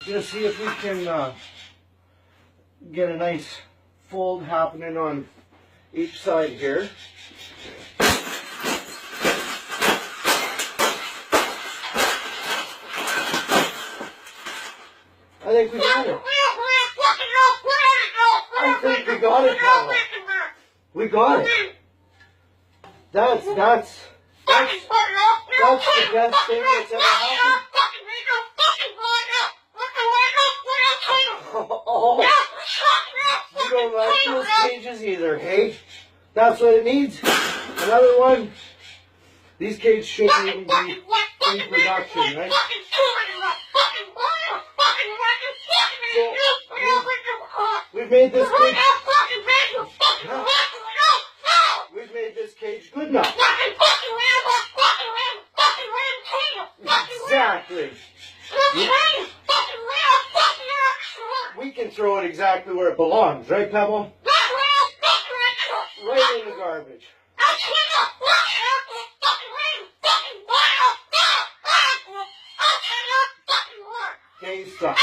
Just see if we can get a nice fold happening on each side here. I think we got it. I think we got it, Pavel. We got it. That's the best thing that's ever happened. Oh, you don't like those cages either, hey? That's what it needs. Another one. These cages shouldn't even be in production, right? So, we've made this cage. We've made this cage good enough. Exactly. We can throw it exactly where it belongs, right, Pebble? Right in the garbage. Okay, stop.